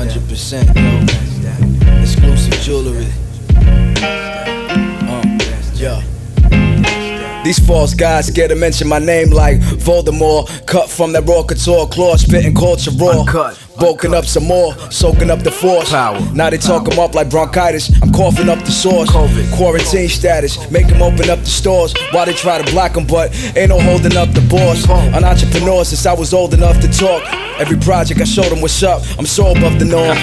100%, yo. Exclusive jewelry. Yeah. These false gods scared to mention my name like Voldemort. Cut from that raw couture claw, spitting culture raw. Bulking up some more, soaking up the force. Now they talk them up like bronchitis. I'm coughing up the source. Quarantine status, make them open up the stores while they try to block them, but ain't no holding up the boss. An entrepreneur since I was old enough to talk. Every project I showed them what's up, I'm so above the norm.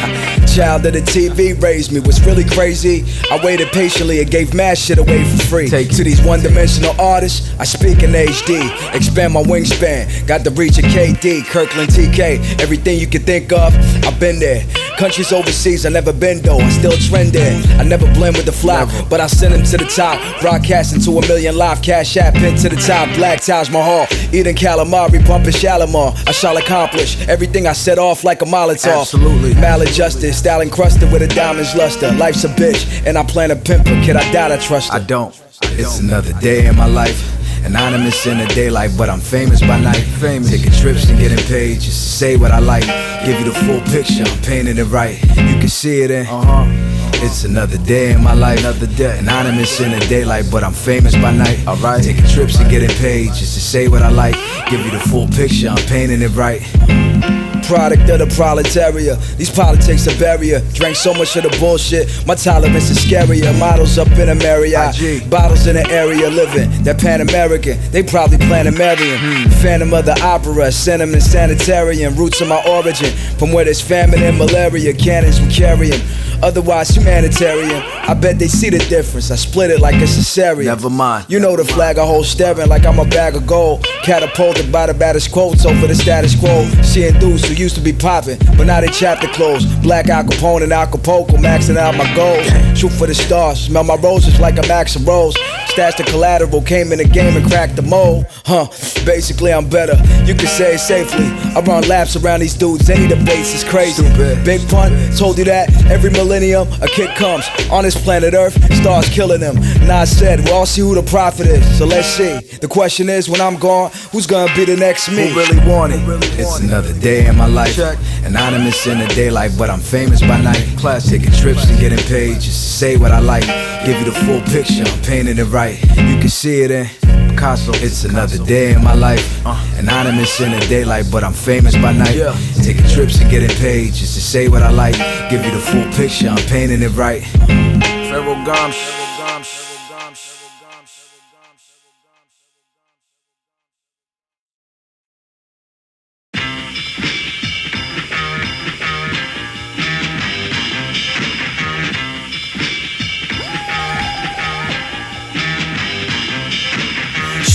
Child of the TV raised me, what's really crazy, I waited patiently and gave mad shit away for free. To these one-dimensional artists, I speak in HD. Expand my wingspan, got the reach of KD, Kirkland TK. Everything you can think of, I've been there. Countries overseas I never been though, I still trend there. I never blend with the flock, but I send them to the top. Broadcasting to 1 million live, cash app pin to the top. Black Taj Mahal, eating calamari, pumping Shalimar. I shall accomplish everything I set off like a Molotov. Absolutely. Maladjusted, style encrusted with a diamond's luster. Life's a bitch, and I plan to pimp her. Kid, I doubt I trust her. I don't. It's another day in my life. Anonymous in the daylight, but I'm famous by night. Taking trips and getting paid just to say what I like. Give you the full picture, I'm painting it right. You can see it in. It's another day in my life. Anonymous in the daylight, but I'm famous by night. Alright. Taking trips and getting paid just to say what I like. Give you the full picture, I'm painting it right. Product of the proletariat. These politics are barrier. Drank so much of the bullshit, my tolerance is scarier. Models up in a Marriott, bottles in the area living. That Pan-American, they probably plan to marry him. Phantom of the Opera, sentiment sanitarian. Roots of my origin, from where there's famine and malaria. Cannons we carry 'em. Otherwise humanitarian. I bet they see the difference. I split it like a cesarean. Never mind. You know the flag I hold staring like I'm a bag of gold. Catapulted by the baddest quotes over the status quo. Seeing dudes who used to be popping, but now they chapter closed. Black Al Capone and Acapulco, maxing out my goals. Shoot for the stars, smell my roses like a Max and Rose. Stash the collateral, came in the game and cracked the mold. Basically I'm better, you can say it safely. I run laps around these dudes, any debates is crazy. Big pun, told you that every millennium a kid comes on this planet Earth, starts killing them. Now I said we'll all see who the prophet is, so let's see. The question is when I'm gone, who's gonna be the next me? Who really want it? It's another day in my life. Anonymous in the daylight, but I'm famous by night. Taking trips and getting paid just to say what I like. Give you the full picture, I'm painting it right. You can see it in Picasso. It's another day in my life. Anonymous in the daylight, but I'm famous by night. Taking trips and getting paid just to say what I like. Give you the full picture, I'm painting it right. Pharaoh Gams.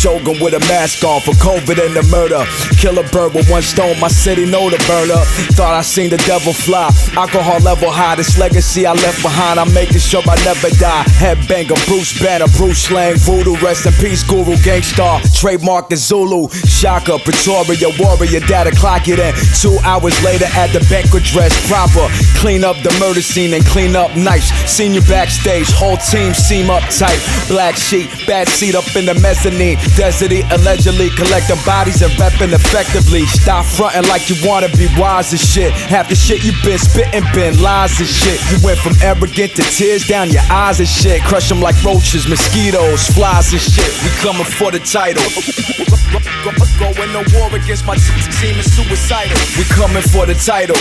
Shogun with a mask on for COVID and the murder. Kill a bird with one stone, my city know the burner. Thought I seen the devil fly, alcohol level high. This legacy I left behind, I'm making sure I never die. Headbanger, Bruce Banner, Bruce Slang, Voodoo, rest in peace, Guru, Gangstar, trademark the Zulu, Shaka, Pretoria, Warrior, data clock it in. 2 hours later at the banquet dress proper. Clean up the murder scene and clean up nice. Seen you backstage, whole team seem uptight. Black sheet, bad seat up in the mezzanine. Desert allegedly collecting bodies and repping effectively. Stop fronting like you wanna be wise as shit. Half the shit you been spitting been lies and shit. You went from arrogant to tears down your eyes and shit. Crush them like roaches, mosquitoes, flies and shit. We coming for the title. Going to war against my team is suicidal. We coming for the title.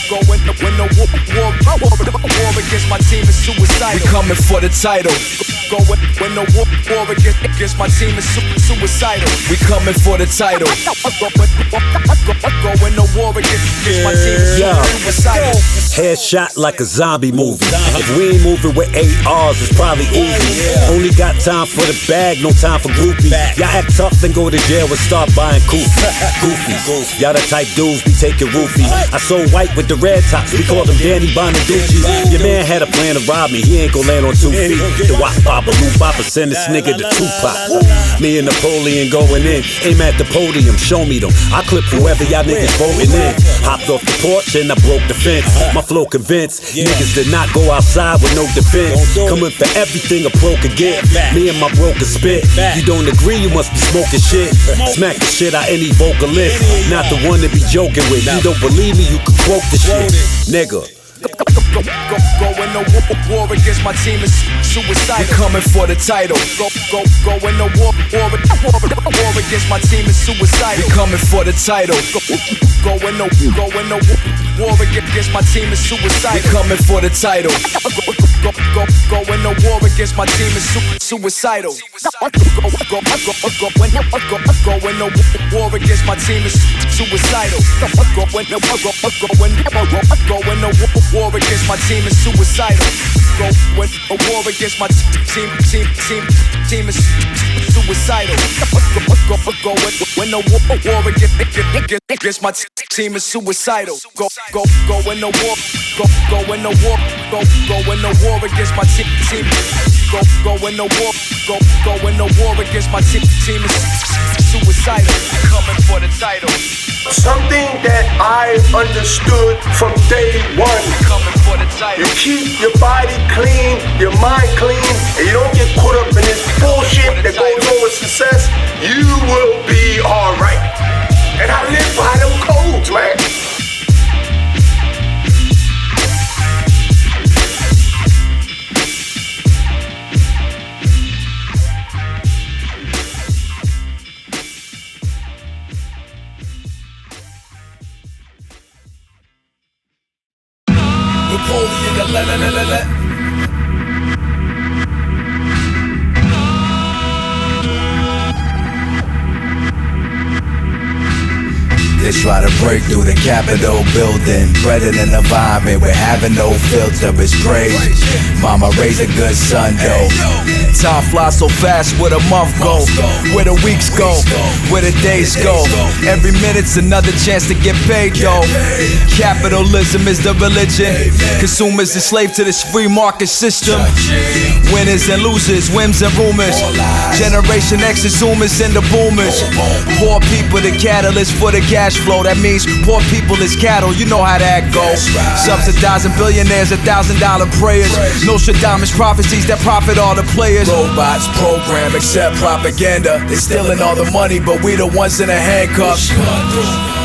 Going to war against my team is suicidal. We coming for the title. Going to war against my team is suicidal. We coming for the title. Going to war against my team is suicidal. Headshot like a zombie movie. If we ain't moving with ARs, it's probably easy. Only got time for the bag, no time for groupies. Y'all act tough, then go to jail and start buying goofy. Y'all the type dudes be taking roofies. I sold white with the red tops, we called them Deni Bonaducci. Your man had a plan to rob me, he ain't gon' land on 2 feet. The wop bopper, loop bopper, send this nigga to Tupac. Me and Napoleon going in, aim at the podium, show me them. I clip whoever y'all niggas voting in. Hopped off the porch and I broke the fence. My flow convinced niggas did not go outside with no defense. Coming for everything a pro could get. Me and my bro can spit. You don't agree, you must be smoking shit. Smack the shit out any vocalist. Not the one to be joking with. You don't believe me, you can quote the shit. Nigga. Going to war against my team is suicidal. We're coming for the title. Going to war against my team is suicidal. We're coming for the title. Going to war against my team is suicidal. We're coming for the title. Going to war against my team is suicidal. Going to war against my team is suicidal. Going to war against my team is suicidal. Going to war against my team is suicidal. Going to war against my team is suicidal. Going to war. Going to war. Going to war against my team. Going to war. Going to war against my team is suicidal. Coming for the title. Something that I understood from day one. Coming for the title. You keep your body clean, your mind clean, and you don't get caught up in this bullshit that goes on with success, you will be alright. And I live by them codes, man. Napoleon, They try to break through the Capitol building, bred in an environment where having no filter is great. Mama raised a good son, though. Time flies so fast, where the month go, where the weeks go, where the days go. Every minute's another chance to get paid, though. Capitalism is the religion. Consumers enslaved to this free market system. Winners and losers, whims and rumors. Generation X is zoomers and the boomers. Poor people the catalyst for the cash flow. That means poor people is cattle, you know how that goes. Subsidizing billionaires, $1,000 prayers. Nostradamus prophecies that profit all the players. Robots program, accept propaganda. They stealing all the money, but we the ones in the handcuffs.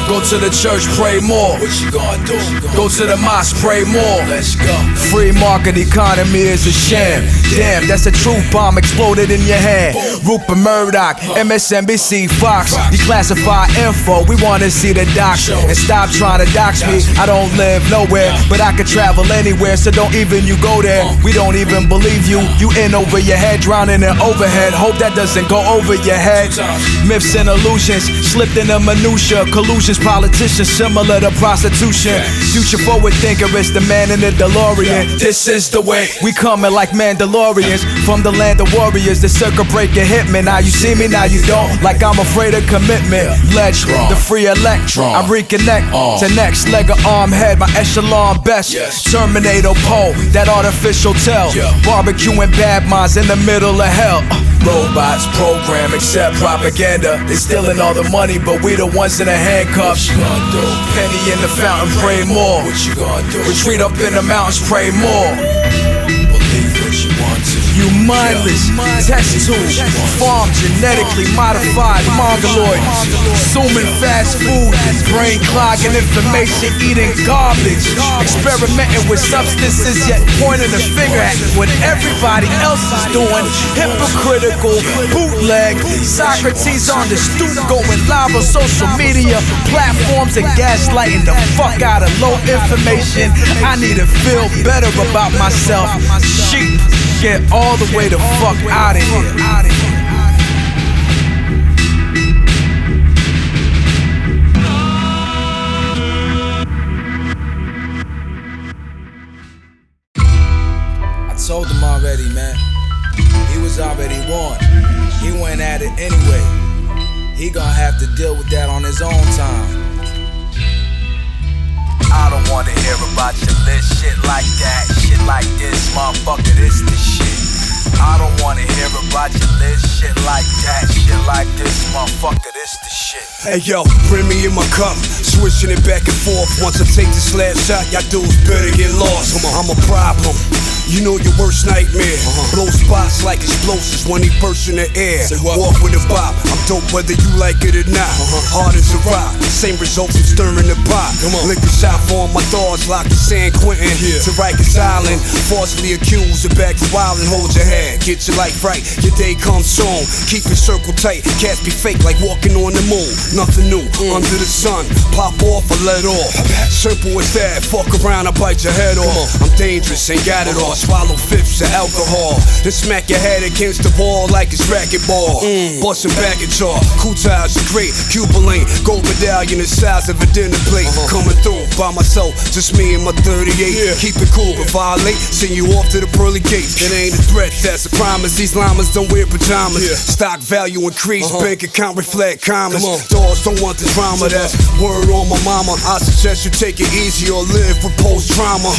Go to the church, pray more. What you gonna do? Go to the mosque, pray more. Let's go. Free market economy is a sham. Damn, that's a truth bomb exploded in your hand. Rupert Murdoch, MSNBC, Fox. Declassified info, we wanna see the docs. And stop trying to dox me. I don't live nowhere, but I can travel anywhere, so don't even you go there. We don't even believe you. You in over your head, drowning in overhead. Hope that doesn't go over your head. Myths and illusions, slipped in the minutia. Collusions, politicians, similar to prostitution. Future forward thinker is the man in the DeLorean. This is the way we coming like Mandalorians from the land of warriors. The circuit breaker hit me. Now you see me, now you don't. Like I'm afraid of commitment. Ledge, the free electron. I reconnect to next leg of arm head. My echelon best. Terminator pole, that artificial tell. Barbecuing bad minds in the middle of hell. Robots program, accept propaganda. They stealing all the money, but we the ones in the handcuffs. Penny in the fountain, pray more. What you gonna do? Retreat up in the mountains, pray more. Believe what you want to. You mindless, test tube, farm genetically modified mongoloid, consuming fast food, brain clogging information, eating garbage, experimenting with substances yet pointing a finger at what everybody else is doing. Hypocritical, bootleg, Socrates on the stoop, going live on social media platforms and gaslighting the fuck out of low information. I need to feel better about myself. Sheep, get all the way the fuck out of here. I told him already, man. He was already warned. He went at it anyway. He gonna have to deal with that on his own time. I don't wanna hear about your list, shit like that, shit like this, motherfucker, this shit. I don't wanna hear about your list, shit like that, shit like this, motherfucker, this the shit. Hey yo, bring me in my cup, switching it back and forth. Once I take this last shot, y'all dudes better get lost. I'm a problem. You know your worst nightmare. Blow spots like explosives when they burst in the air. Walk with a bop. I'm dope whether you like it or not. Hard as a rock. Same result from stirring the pot. Liquor shot for all my thoughts locked in San Quentin. To Rikers Island, falsely accused of back to wild and hold your head. Get your life right, your day comes soon. Keep your circle tight. Cats be fake like walking on the moon. Nothing new under the sun. Pop off or let off. Simple as that. Fuck around, I bite your head off. I'm dangerous, ain't got it all. Swallow fifths of alcohol, then smack your head against the wall like it's racquetball. Bustin' back at y'all. Kool Taj The Gr8, Cuban lane, gold medallion the size of a dinner plate. Coming through by myself, just me and my 38. Keep it cool, but violate, send you off to the pearly gates. It ain't a threat, that's a promise. These llamas don't wear pajamas. Stock value increase, bank account reflect commas. Dogs don't want the drama, that's word on my mama. I suggest you take it easy or live with post-trauma.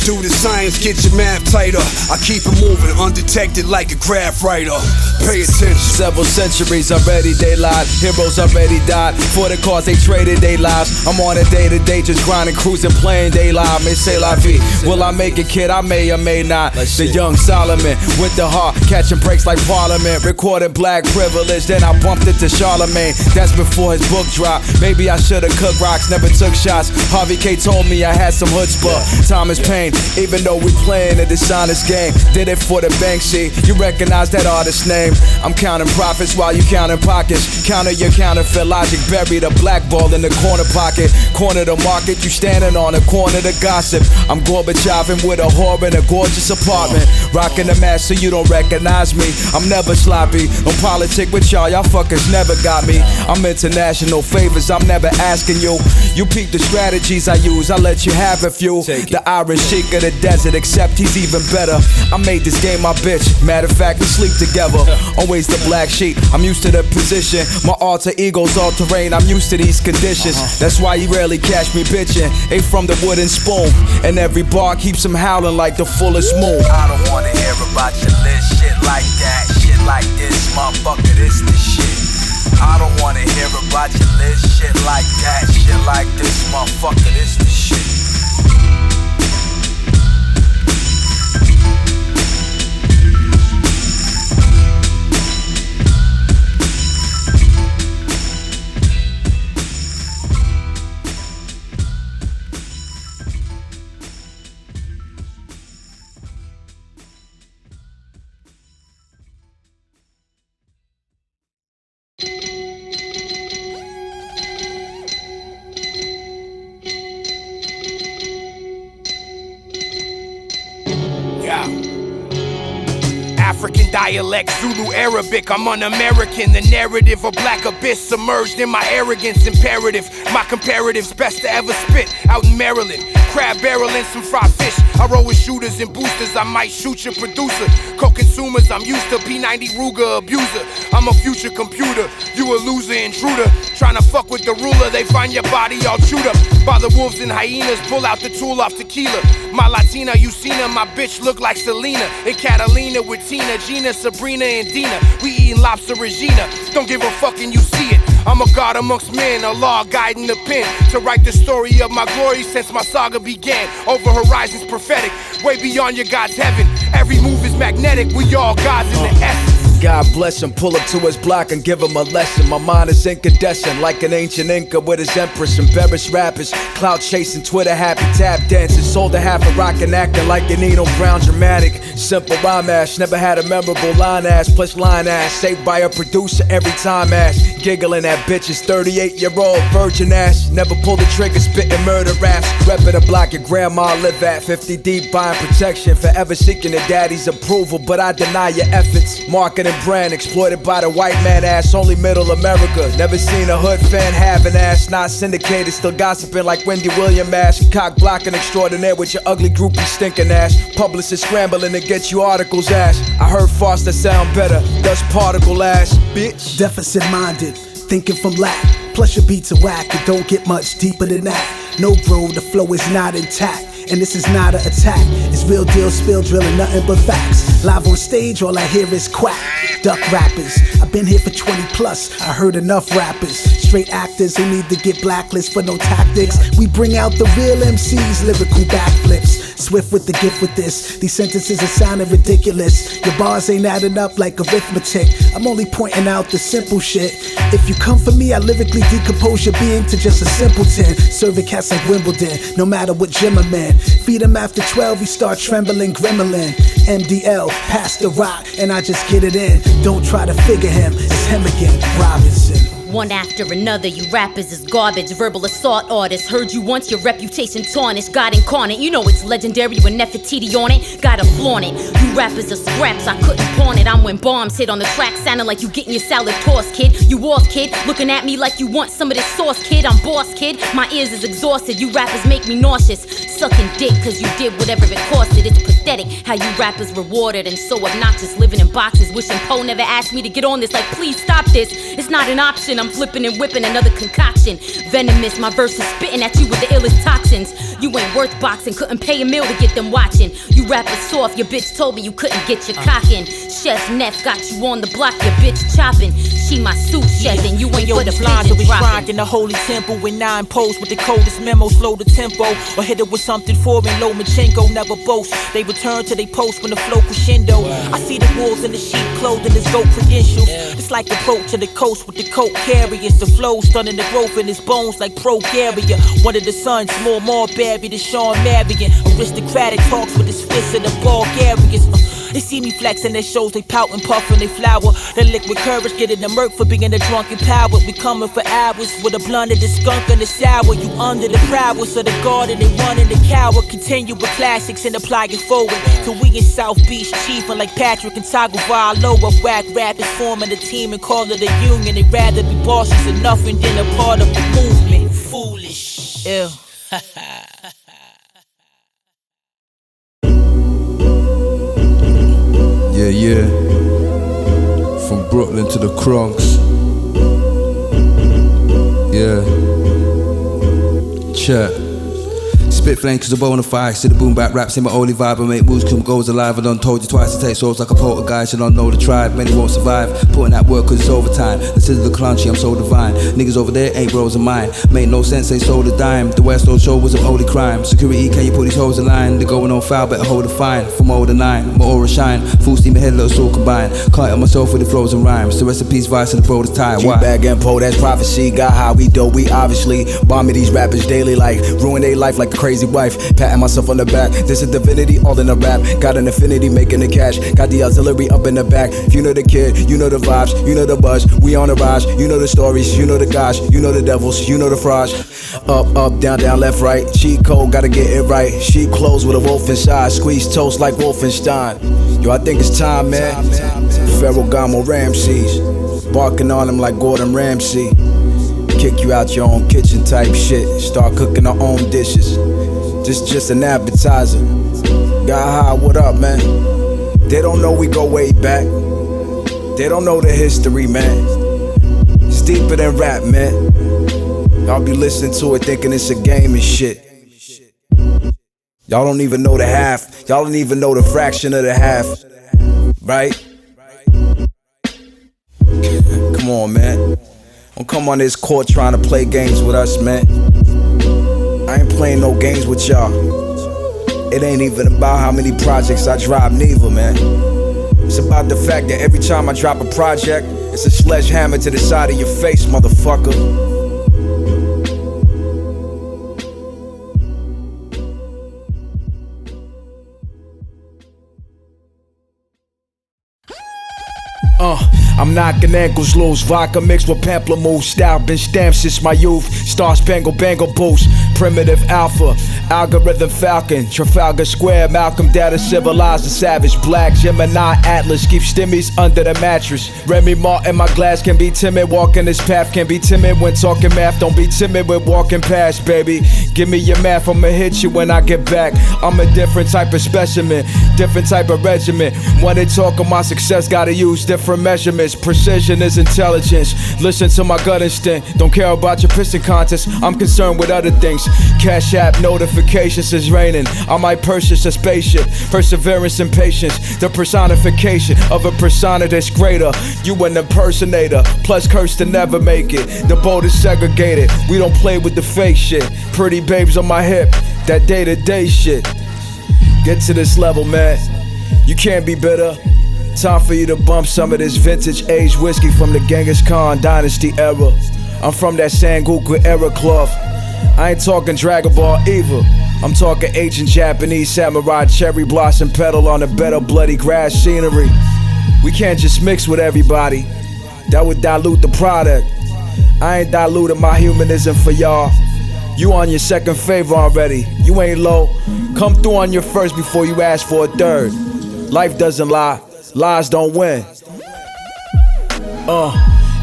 Do the science, get your math tighter. I keep it moving, undetected like a graph writer. Pay attention. Several centuries already they lied. Heroes already died. For the cause they traded their lives. I'm on a day-to-day just grinding, cruising, playing they live. Mais c'est la vie. Will I make it, kid? I may or may not. The young Solomon with the heart, catching breaks like Parliament. Recording Black Privilege, then I bumped it to Charlemagne. That's before his book dropped. Maybe I should've cooked rocks, never took shots. Harvey K told me I had some chutzpah. Time is pain. Even though we playing a dishonest game, did it for the bank sheet. You recognize that artist's name. I'm counting profits while you counting pockets. Counter your counterfeit logic, buried a black ball in the corner pocket. Corner the market, you standing on the corner to gossip. I'm Gorbacheving with a whore in a gorgeous apartment. Rocking the mask so you don't recognize me. I'm never sloppy, no politic with y'all fuckers never got me. I'm international favors, I'm never asking you. You peep the strategies I use, I let you have a few. The Irish chic of the desert, except he's even better. I made this game my bitch, matter of fact we sleep together. Always the black sheep, I'm used to the position. My alter ego's all terrain, I'm used to these conditions. That's why you rarely catch me bitching. Ain't from the wooden spoon, and every bar keeps him howling like the fullest moon. I don't wanna hear about your list, shit like that, shit like this, motherfucker, this the shit. I don't wanna hear about your list, shit like that, shit like this, motherfucker, this the shit. African dialect, Zulu Arabic, I'm un-American. The narrative of black abyss submerged in my arrogance. Imperative, my comparatives best to ever spit. Out in Maryland, crab barrel and some fried fish. I roll with shooters and boosters, I might shoot your producer. Co-consumers, I'm used to P90 Ruger abuser. I'm a future computer, you a loser intruder. Tryna fuck with the ruler, they find your body all chewed up by the wolves and hyenas. Pull out the tool off tequila. My Latina, you seen her, my bitch look like Selena and Catalina with Tina, Gina, Sabrina, and Dina. We eating lobster Regina, don't give a fuck and you see it. I'm a god amongst men, a law guiding the pen to write the story of my glory since my saga began. Over horizons prophetic, way beyond your God's heaven. Every move is magnetic, we all gods in the essence. God bless him, pull up to his block and give him a lesson. My mind is incandescent like an ancient Inca with his empress. Embarrassed rappers, clout chasing, Twitter happy, tap dancing. Sold a half a rock and acting like an Nino Brown dramatic. Simple rhyme ass, never had a memorable line ass. Plus line ass, saved by a producer every time ass. Giggling at bitches, 38-year-old virgin ass. Never pulled the trigger, spitting murder raps. Repping the block your grandma live at. 50 deep, buying protection. Forever seeking the daddy's approval, but I deny your efforts. Marketing brand exploited by the white man ass. Only middle America. Never seen a hood fan have an ass. Not syndicated, still gossiping like Wendy Williams ass. Cock blocking extraordinaire with your ugly groupie stinking ass. Publicists scrambling to get you articles ass. I heard Foster sound better, thus particle ass. Bitch. Deficit minded, thinking from lack. Plus your beats are whack, it don't get much deeper than that. No bro, the flow is not intact. and this is not an attack. It's real deal, spill drilling, nothing but facts. Live on stage, all I hear is quack. Duck rappers, I've been here for 20 plus. I heard enough rappers, straight actors who need to get blacklisted for no tactics. We bring out the real MCs, lyrical backflips. Swift with the gift with this. These sentences are sounding ridiculous. Your bars ain't adding up like arithmetic. I'm only pointing out the simple shit. If you come for me, I lyrically decompose your being to just a simpleton. Serving cats like Wimbledon, no matter what gym I'm in. Feed him after 12, he start trembling, gremlin. MDL, pass the rock, and I just get it in. Don't try to figure him, it's him again, Robinson. One after another, you rappers is garbage. Verbal assault artists. Heard you once, your reputation tarnished. God incarnate, you know it's legendary with Nefertiti on it. Gotta flaunt it. You rappers are scraps, I couldn't pawn it. I'm when bombs hit on the track, sounding like you getting your salad tossed, kid. You off, kid, looking at me like you want some of this sauce, kid. I'm boss, kid, my ears is exhausted. You rappers make me nauseous. Sucking dick, cause you did whatever it costed. It's pathetic how you rappers rewarded and so obnoxious. Living in boxes, wishing Poe never asked me to get on this. Like, please stop this, it's not an option. I'm flipping and whipping another concoction. Venomous, my verse is spitting at you with the illest toxins. You ain't worth boxing, couldn't pay a meal to get them watching. You rappers soft, your bitch told me you couldn't get your cockin'. Chef Neff got you on the block, your bitch chopping. She my sous chef and you ain't but a pigeon dropping. In the holy temple with 9 posts with the coldest memo, slow the tempo. Or hit it with something foreign, Lomachenko never boast. They return to they post when the flow crescendo. I see the wolves in the sheep clothing as goat credentials. It's like the boat to the coast with the coat carriers. The flow stunning the growth in his bones like Progaria. One of the sons, more Barry than Sean Marion. Aristocratic talks with his fists in the Bulgarians. They see me flexing their shows, they pout and puff and they flower. They liquid courage, getting the murk for being a drunken power. We coming for hours with a blunt of the skunk and the sour. You under the prowess of the garden, they running the cower. Continue with classics and apply it forward. Till we in South Beach chiefin' like Patrick and Tagovailoa. Lower whack rappers forming a team and call it a union. They'd rather be bosses than nothing than a part of the movement. Foolish. Ew. Yeah, from Brooklyn to the Bronx. Yeah, check. Spit flame cause the bone of fire. See the boom back raps in my only vibe. I make moves cause my goals alive. I done told you twice to take souls like a poltergeist. You don't know the tribe, many won't survive. Putting that work cause it's overtime. This is the crunchy, I'm so divine. Niggas over there ain't bros of mine. Made no sense, they sold a dime. The West Old Show was a holy crime. Security, can you put these hoes in line? They're going on foul, better hold a fine. From older 9, my aura shine. Full steam ahead, little soul combined. Can't help myself with the flows and rhymes. The rest of peace, vice and the bro is tired. Why? G-Bag and Poe, that's prophecy. Got how we do, we obviously bombing these rappers daily like ruin their life like a crazy wife. Patting myself on the back, this is divinity, all in the rap. Got an affinity, making the cash. Got the auxiliary up in the back. If you know the kid, you know the vibes, you know the buzz. We on the rise, you know the stories, you know the guys, you know the devils, you know the frauds. Up, down, left, right. Cheat code, gotta get it right. Sheep clothes with a wolf inside. Squeeze toast like Wolfenstein. Yo, I think it's time, man. Ferragamo Ramses. Barking on him like Gordon Ramsay. Kick you out your own kitchen type shit. Start cooking our own dishes. This just an appetizer. Got high, what up, man? They don't know we go way back. They don't know the history, man. It's deeper than rap, man. Y'all be listening to it thinking it's a game and shit. Y'all don't even know the half. Y'all don't even know the fraction of the half. Right? Come on, man. Don't come on this court trying to play games with us, man. I ain't playing no games with y'all. It ain't even about how many projects I drop neither, man. It's about the fact that every time I drop a project, it's a sledgehammer to the side of your face, motherfucker. I'm knocking ankles loose, vodka mixed with pamplemousse. Style been stamped since my youth. Star Spangled Bangle boost, primitive alpha, algorithm falcon, Trafalgar Square, Malcolm Data, civilized and savage. Black Gemini Atlas, keep stimmies under the mattress. Remy Martin, my glass can be timid. Walking this path can be timid when talking math. Don't be timid with walking past, baby. Give me your math, I'ma hit you when I get back. I'm a different type of specimen, different type of regiment. When they talk of my success, gotta use different measurements. Precision is intelligence. Listen to my gut instinct. Don't care about your pissing contest. I'm concerned with other things. Cash app notification. Ramifications is raining. I might purchase a spaceship. Perseverance and patience, the personification of a persona that's greater. You an impersonator, plus cursed to never make it. The boat is segregated, we don't play with the fake shit. Pretty babes on my hip, that day-to-day shit. Get to this level, man. You can't be bitter. Time for you to bump some of this vintage aged whiskey from the Genghis Khan dynasty era. I'm from that Sengoku era cloth. I ain't talking Dragon Ball either. I'm talking ancient Japanese samurai cherry blossom petal on a bed of bloody grass scenery. We can't just mix with everybody. That would dilute the product. I ain't diluting my humanism for y'all. You on your second favor already. You ain't low. Come through on your first before you ask for a third. Life doesn't lie. Lies don't win.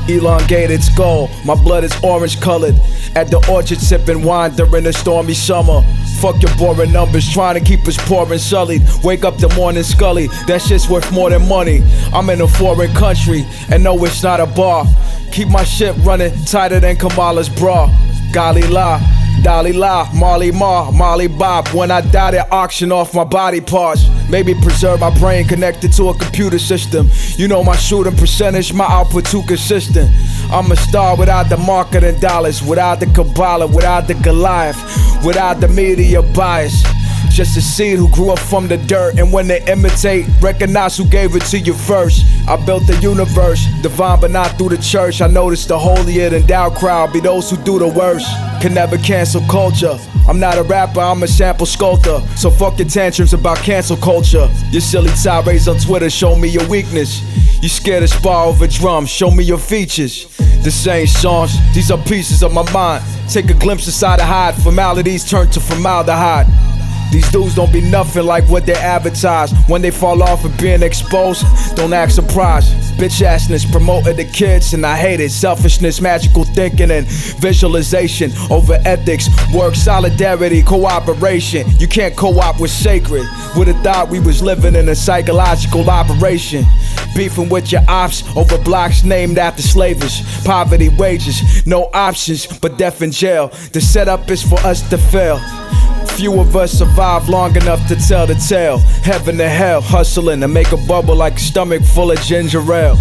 Elongated skull. My blood is orange colored. At the orchard sipping wine during the stormy summer. Fuck your boring numbers, trying to keep us poor and sullied. Wake up the morning scully, that shit's worth more than money. I'm in a foreign country, and no, it's not a bar. Keep my shit running tighter than Kamala's bra. Golly la, Dolly la, Marley Ma, Molly Bob. When I die, they auction off my body parts. Maybe preserve my brain connected to a computer system. You know my shooting percentage, my output too consistent. I'm a star without the marketing dollars, without the Kabbalah, without the Goliath, without the media bias. Just a seed who grew up from the dirt, and when they imitate, recognize who gave it to you first. I built the universe, divine but not through the church. I noticed the holier than thou crowd be those who do the worst. Can never cancel culture. I'm not a rapper, I'm a sample sculptor. So fuck your tantrums about cancel culture. Your silly tirades on Twitter show me your weakness. You scared to spar over drums, show me your features. The same songs, these are pieces of my mind. Take a glimpse inside the hide, formalities turn to formaldehyde. These dudes don't be nothing like what they advertise. When they fall off of being exposed, don't act surprised. Bitch assness promoted the kids and I hate it. Selfishness, magical thinking and visualization over ethics, work, solidarity, cooperation. You can't co-op with sacred. Would've thought we was living in a psychological operation. Beefing with your ops over blocks named after slavers. Poverty, wages, no options but death in jail. The setup is for us to fail. Few of us survive long enough to tell the tale. Heaven to hell, hustling to make a bubble like a stomach full of ginger ale.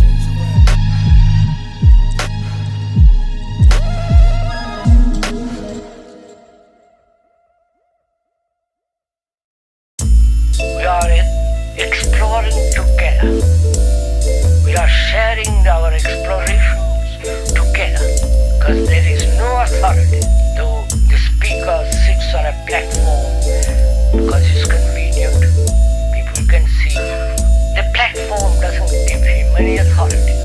We are exploring together. We are sharing our explorations together. Because there is no authority, though the speaker sits on a platform because it's convenient. People can see you. The platform doesn't give him any authority.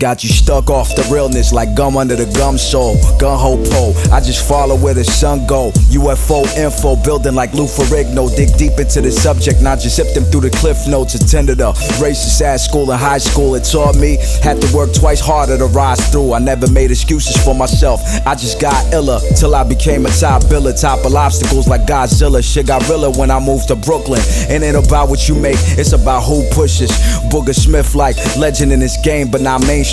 Got you stuck off the realness like gum under the gum sole. Gun ho po, I just follow where the sun go. UFO info building like Lou Ferrigno. Dig deep into the subject, not just zip them through the cliff notes. Attended a racist ass school in high school. It taught me, had to work twice harder to rise through. I never made excuses for myself, I just got iller. Till I became a top biller, topple obstacles like Godzilla. Shit got realer when I moved to Brooklyn. It ain't about what you make, it's about who pushes. Booger Smith like legend in this game, but not mainstream.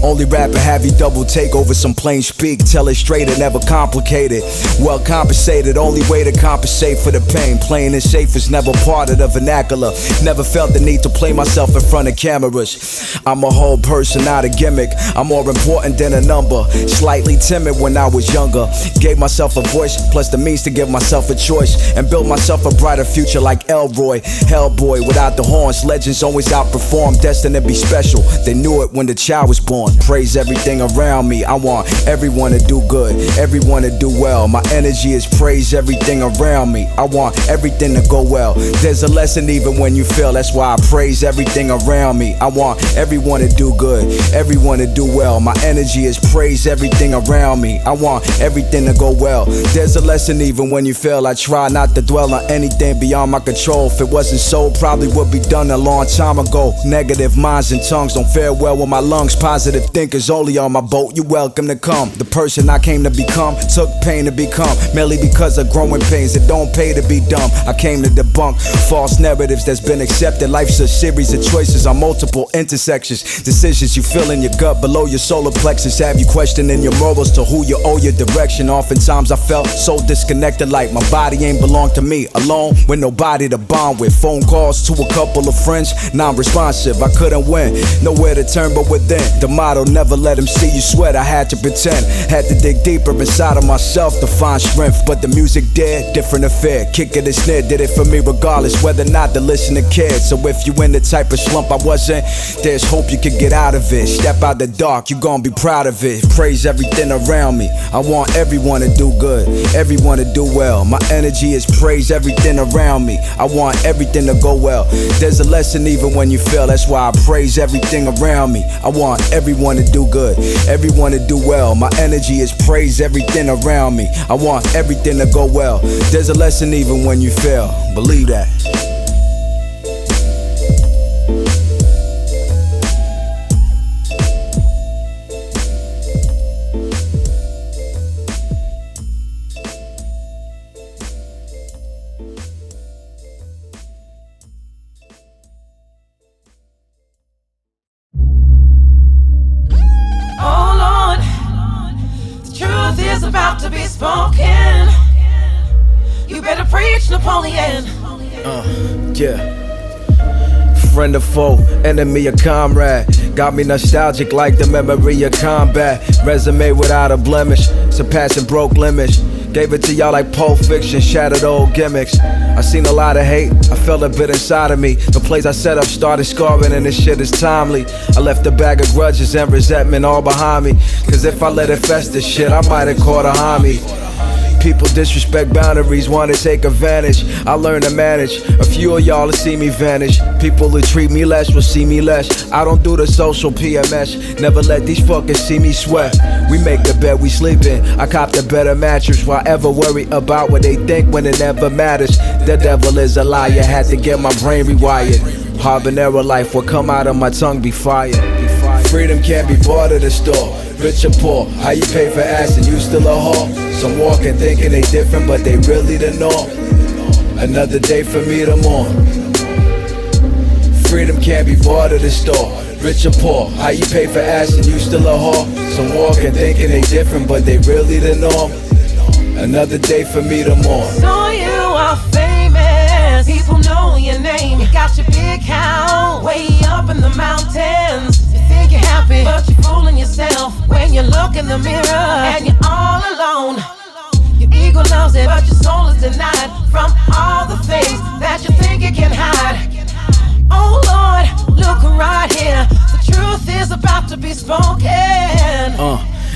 Only rapper have you double take over some plain speak. Tell it straight and never complicated. Well compensated, only way to compensate for the pain. Playing it safe is never part of the vernacular. Never felt the need to play myself in front of cameras. I'm a whole person, not a gimmick. I'm more important than a number. Slightly timid when I was younger. Gave myself a voice, plus the means to give myself a choice. And built myself a brighter future like Elroy. Hellboy without the horns. Legends always outperform, destined to be special. They knew it when the child was born. Praise everything around me. I want everyone to do good, everyone to do well. My energy is praise everything around me. I want everything to go well. There's a lesson even when you fail. That's why I praise everything around me. I want everyone to do good, everyone to do well. My energy is praise everything around me. I want everything to go well. There's a lesson even when you fail. I try not to dwell on anything beyond my control. If it wasn't so, probably would be done a long time ago. Negative minds and tongues don't fare well with my lungs. lungs. Positive thinkers only on my boat, you welcome to come. The person I came to become took pain to become, merely because of growing pains. It don't pay to be dumb. I came to debunk false narratives that's been accepted. Life's a series of choices on multiple intersections. Decisions you feel in your gut below your solar plexus have you questioning your morals to who you owe your direction. Oftentimes I felt so disconnected, like my body ain't belong to me. Alone with nobody to bond with. Phone calls to a couple of friends, non-responsive. I couldn't win, nowhere to turn but within. The motto, never let them see you sweat. I had to pretend, had to dig deeper inside of myself to find strength. But the music did, different affair. Kick it and snare, did it for me regardless whether or not the listener cared. So if you in the type of slump I wasn't, there's hope you could get out of it. Step out the dark, you gon' be proud of it. Praise everything around me. I want everyone to do good, everyone to do well. My energy is praise everything around me. I want everything to go well. There's a lesson even when you fail, that's why I praise everything around me. I want everyone to do good, everyone to do well. My energy is praise everything around me. I want everything to go well. There's a lesson even when you fail, believe that. About to be spoken. You better preach, Napoleon. Yeah. Friend or foe, enemy or comrade. Got me nostalgic like the memory of combat. Resume without a blemish, surpassing broke limits. Gave it to y'all like Pulp Fiction, shattered old gimmicks. I seen a lot of hate, I felt a bit inside of me. The plays I set up started scarring and this shit is timely. I left a bag of grudges and resentment all behind me. Cause if I let it fester shit, I might have caught a homie. People disrespect boundaries, wanna take advantage. I learn to manage. A few of y'all will see me vanish. People who treat me less will see me less. I don't do the social PMS. Never let these fuckers see me sweat. We make the bed we sleep in. I cop the better mattress. Why ever worry about what they think when it never matters? The devil is a liar. Had to get my brain rewired. Habanero life, what come out of my tongue be fire. Freedom can't be bought at the store. Rich or poor, how you pay for ass and you still a whore? Some walking thinking they different but they really the norm. Another day for me to mourn. Freedom can't be bought at the store. Rich or poor, how you pay for ass and you still a whore? Some walking thinking they different but they really the norm. Another day for me to mourn. So you are famous, people know your name. You got your big house way up in the mountains. You think you're happy, but you're fooling yourself when you look in the mirror and you're all alone. Your ego loves it, but your soul is denied from all the things that you think you can hide. Oh Lord, look right here. The truth is about to be spoken.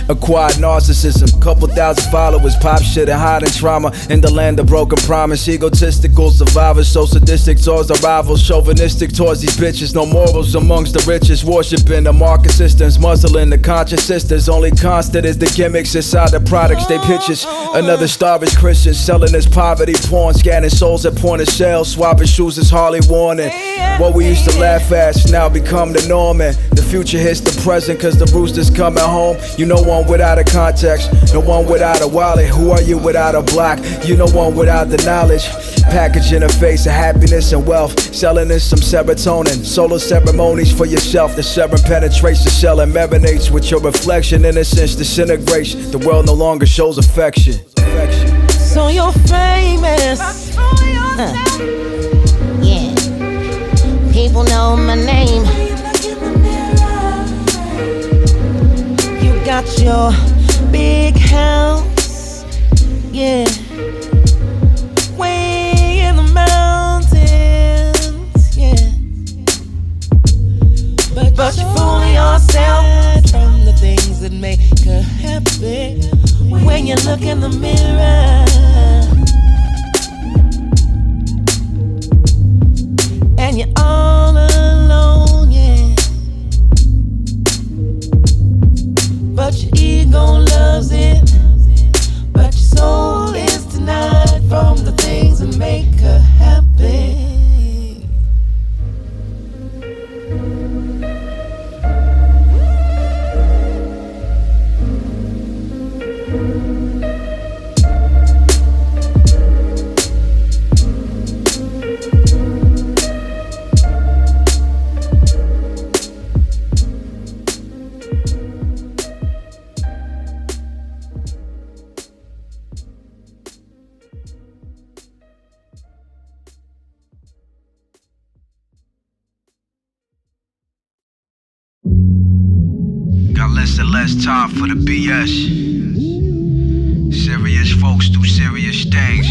Acquired narcissism, couple thousand followers, pop shit and hiding trauma. In the land of broken promise, egotistical survivors, so sadistic towards our rivals, chauvinistic towards these bitches. No morals amongst the richest, worshiping the market systems, muzzling the conscious sisters. Only constant is the gimmicks inside the products they pitches. Another starving Christian selling his poverty porn, scanning souls at point of sale, swapping shoes is hardly warning. What we used to laugh at now become the norm, and the future hits the present cause the rooster's coming home. You know one without a context, no one without a wallet. Who are you without a block? You no one without the knowledge. Packaging a face of happiness and wealth, selling in some serotonin. Solar ceremonies for yourself. The serum penetrates the shell and marinates with your reflection. Innocence disintegrates. The world no longer shows affection. So you're famous. Yeah. People know my name. You got your big house, yeah, way in the mountains, yeah. But you're fooling yourself from the things that make her happy when you look in the mirror. And you're all alone, yeah. But your ego said less time for the BS. Serious folks do serious things.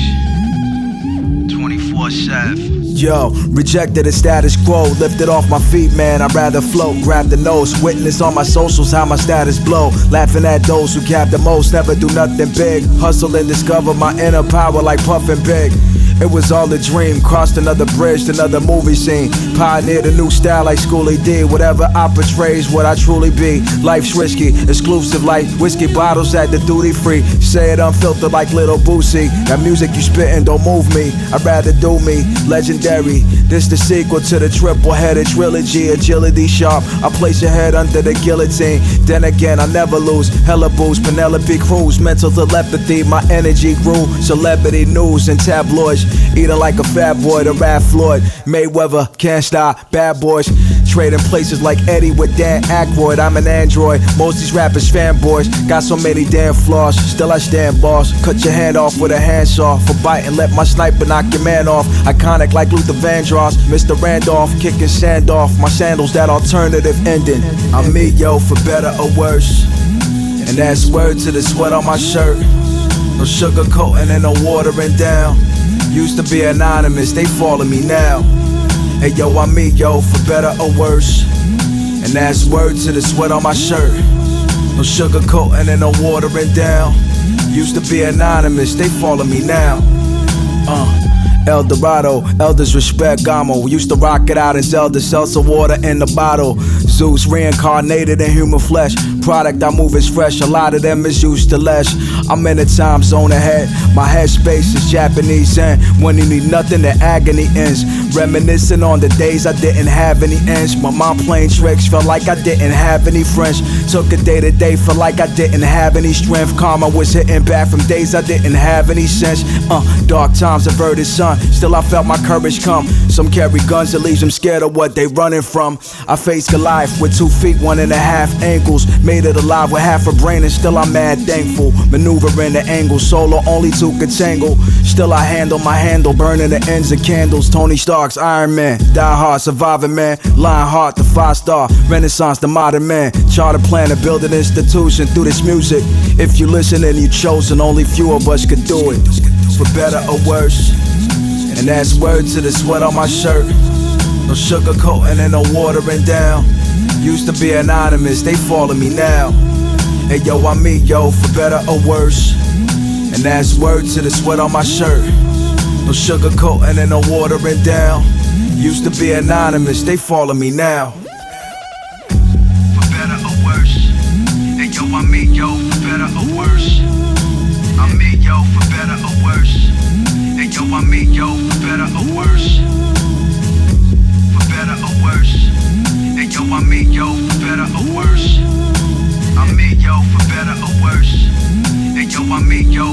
24/7. Yo, rejected the status quo, lifted off my feet, man, I'd rather float. Grab the nose, witness on my socials how my status blow. Laughing at those who cap the most, never do nothing big. Hustle and discover my inner power like Puffin' Big. It was all a dream, crossed another bridge, another movie scene. Pioneered a new style like Schoolie D. Whatever I portray's what I truly be. Life's risky, exclusive like whiskey bottles at the duty free. Say it unfiltered like Little Boosie. That music you spittin' don't move me, I'd rather do me. Legendary, this the sequel to the triple-headed trilogy. Agility sharp, I place your head under the guillotine. Then again, I never lose. Hella boost, Penelope Cruz. Mental telepathy, my energy grew. Celebrity news and tabloids. Eating like a fat boy, the Rap Floyd. Mayweather, can't stop, bad boys. Trading places like Eddie with Dan Aykroyd. I'm an android, most these rappers fanboys. Got so many damn flaws, still I stand boss. Cut your hand off with a handsaw. For biting, let my sniper knock your man off. Iconic like Luther Vandross, Mr. Randolph, kicking sand off. My sandals, that alternative ending. I'm me, yo, for better or worse. And that's word to the sweat on my shirt. No sugarcoating and no watering down. Used to be anonymous, they follow me now. Hey yo, I'm me, yo, for better or worse. And that's word to the sweat on my shirt. No sugarcoating and no watering down. Used to be anonymous, they follow me now. El Dorado, elders respect Gamo. We used to rock it out in Zelda, seltzer water in the bottle. Zeus reincarnated in human flesh. Product I move is fresh, a lot of them is used to less. I'm in a time zone ahead, my headspace is Japanese Zen. When you need nothing, the agony ends. Reminiscing on the days I didn't have any ends. My mom playing tricks, felt like I didn't have any friends. Took a day to day, felt like I didn't have any strength. Karma was hitting back from days I didn't have any sense. Dark times averted sun, still I felt my courage come. Some carry guns, it leaves them scared of what they running from. I faced Goliath with 2 feet, 1.5 ankles. Made it alive with half a brain and still I'm mad thankful. Maneuvering the angle, solo only to contangle. Still I handle my handle, burning the ends of candles. Tony Stark's Iron Man, die hard, surviving man. Lionheart, the 5-star, Renaissance, the modern man. Charter plan to build an institution through this music. If you listen and you chosen, only few of us could do it. For better or worse. And that's word to the sweat on my shirt. No sugarcoating and no watering down. Used to be anonymous, they follow me now. Hey yo, I'm me, yo, for better or worse. And that's word to the sweat on my shirt. No sugarcoating and no watering down. Used to be anonymous, they follow me now. For better or worse. Hey yo, I'm me, yo, for better or worse. I'm me, yo, for better or worse. Hey yo, I'm me, yo, for better or worse. For better or worse. Hey yo, I'm me, yo, for better or worse. I'm me, yo, for better or worse. Hey yo, I'm me, yo,